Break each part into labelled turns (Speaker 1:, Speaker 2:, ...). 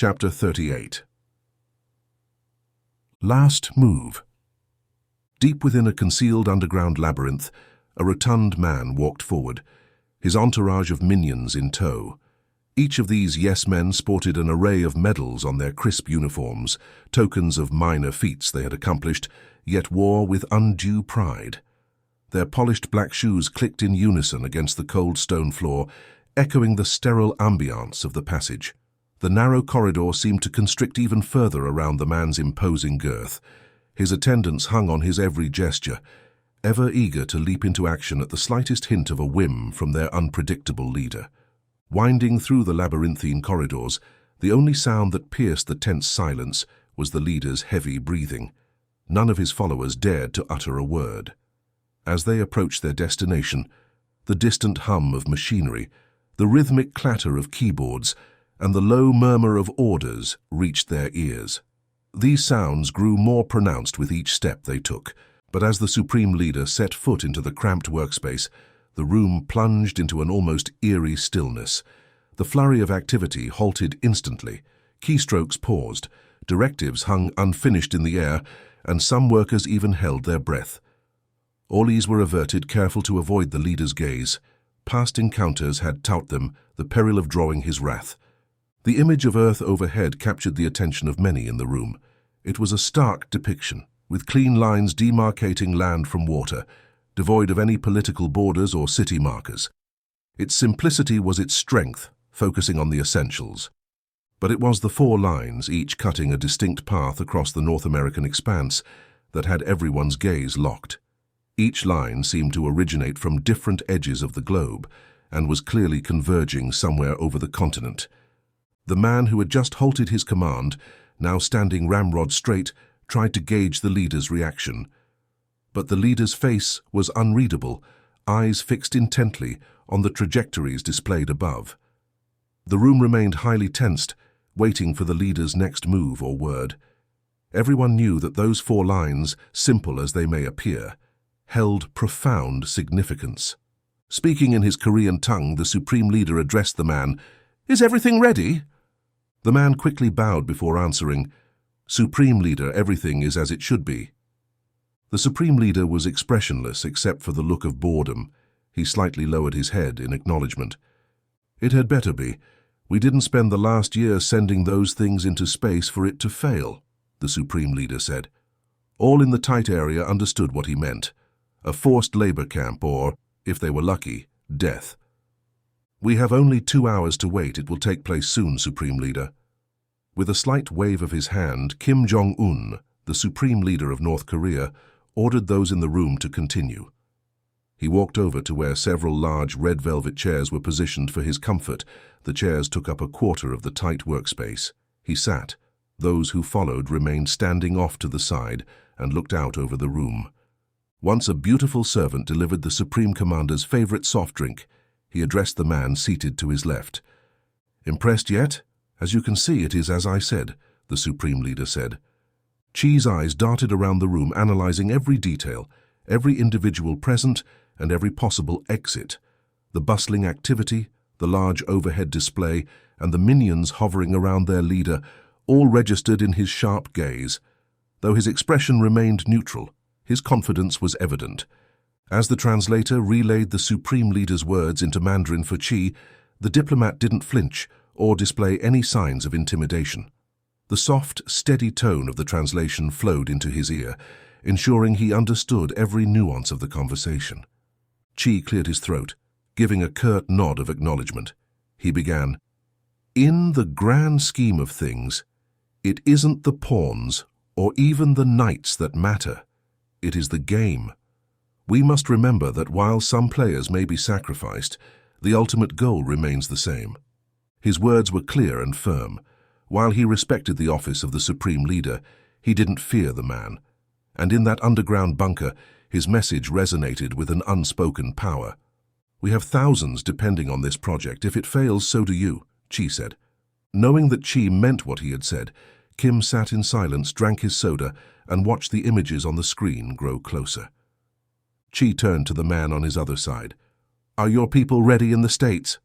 Speaker 1: Chapter 38. Last move. Deep within a concealed underground labyrinth, a rotund man walked forward, his entourage of minions in tow. Each of these yes-men sported an array of medals on their crisp uniforms, tokens of minor feats they had accomplished, yet wore with undue pride. Their polished black shoes clicked in unison against the cold stone floor, echoing the sterile ambiance of the passage. The narrow corridor seemed to constrict even further around the man's imposing girth. His attendants hung on his every gesture, ever eager to leap into action at the slightest hint of a whim from their unpredictable leader. Winding through the labyrinthine corridors, the only sound that pierced the tense silence was the leader's heavy breathing. None of his followers dared to utter a word. As they approached their destination, the distant hum of machinery, the rhythmic clatter of keyboards, and the low murmur of orders reached their ears. These sounds grew more pronounced with each step they took, but as the Supreme Leader set foot into the cramped workspace, the room plunged into an almost eerie stillness. The flurry of activity halted instantly. Keystrokes paused, directives hung unfinished in the air, and some workers even held their breath. All eyes were averted, careful to avoid the leader's gaze. Past encounters had taught them the peril of drawing his wrath. The image of Earth overhead captured the attention of many in the room. It was a stark depiction, with clean lines demarcating land from water, devoid of any political borders or city markers. Its simplicity was its strength, focusing on the essentials. But it was the four lines, each cutting a distinct path across the North American expanse, that had everyone's gaze locked. Each line seemed to originate from different edges of the globe, and was clearly converging somewhere over the continent. The man who had just halted his command, now standing ramrod straight, tried to gauge the leader's reaction. But the leader's face was unreadable, eyes fixed intently on the trajectories displayed above. The room remained highly tensed, waiting for the leader's next move or word. Everyone knew that those four lines, simple as they may appear, held profound significance. Speaking in his Korean tongue, the Supreme Leader addressed the man. "Is everything ready?" The man quickly bowed before answering, "Supreme Leader, everything is as it should be." The Supreme Leader was expressionless except for the look of boredom. He slightly lowered his head in acknowledgement. "It had better be. We didn't spend the last year sending those things into space for it to fail," the Supreme Leader said. All in the tight area understood what he meant. A forced labor camp or, if they were lucky, death. "We have only 2 hours to wait. It will take place soon, Supreme Leader." With a slight wave of his hand, Kim Jong-un, the Supreme Leader of North Korea, ordered those in the room to continue. He walked over to where several large red velvet chairs were positioned for his comfort. The chairs took up a quarter of the tight workspace. He sat. Those who followed remained standing off to the side and looked out over the room. Once a beautiful servant delivered the Supreme Commander's favorite soft drink. He addressed the man seated to his left. "Impressed yet? As you can see, it is as I said," the Supreme Leader said. Chi's eyes darted around the room, analyzing every detail, every individual present, and every possible exit. The bustling activity, the large overhead display, and the minions hovering around their leader, all registered in his sharp gaze. Though his expression remained neutral, his confidence was evident. As the translator relayed the Supreme Leader's words into Mandarin for Chi, the diplomat didn't flinch or display any signs of intimidation. The soft, steady tone of the translation flowed into his ear, ensuring he understood every nuance of the conversation. Chi cleared his throat, giving a curt nod of acknowledgement. He began, "In the grand scheme of things, it isn't the pawns or even the knights that matter. It is the game. We must remember that while some players may be sacrificed, the ultimate goal remains the same." His words were clear and firm. While he respected the office of the Supreme Leader, he didn't fear the man. And in that underground bunker, his message resonated with an unspoken power. "We have thousands depending on this project. If it fails, so do you," Chi said. Knowing that Chi meant what he had said, Kim sat in silence, drank his soda, and watched the images on the screen grow closer. Chi turned to the man on his other side. "Are your people ready in the States?"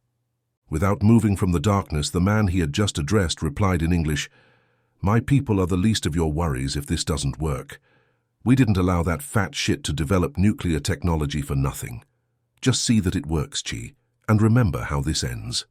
Speaker 1: Without moving from the darkness, the man he had just addressed replied in English, "My people are the least of your worries if this doesn't work. We didn't allow that fat shit to develop nuclear technology for nothing. Just see that it works, Chi, and remember how this ends."